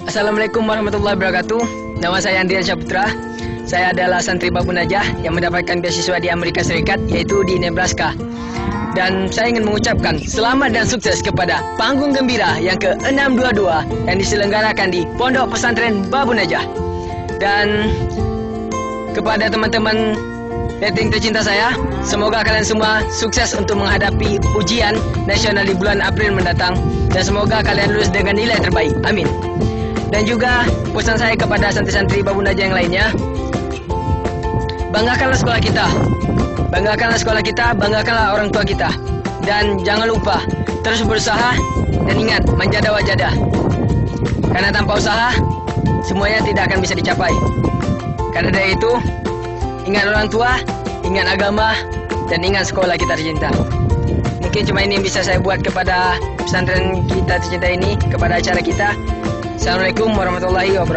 Assalamualaikum warahmatullahi wabarakatuh. Nama saya Andrian Syaputra. Saya adalah santri Babu Najah yang mendapatkan beasiswa di Amerika Serikat, yaitu di Nebraska. Dan saya ingin mengucapkan selamat dan sukses kepada panggung gembira yang ke-622 yang diselenggarakan di Pondok Pesantren Babu Najah. Dan kepada teman-teman rating tercinta saya, semoga kalian semua sukses untuk menghadapi ujian nasional di bulan April mendatang, dan semoga kalian lulus dengan nilai terbaik. Amin. Dan juga pesan saya kepada santri-santri Babu Najah yang lainnya, banggakanlah sekolah kita, banggakanlah sekolah kita, banggakanlah orang tua kita, dan jangan lupa terus berusaha dan ingat manjada wajada, karena tanpa usaha semuanya tidak akan bisa dicapai. Karena dari itu, ingat orang tua, ingat agama, dan ingat sekolah kita tercinta. Mungkin cuma ini yang bisa saya buat kepada pesantren kita tercinta ini, kepada acara kita. Assalamualaikum warahmatullahi wabarakatuh.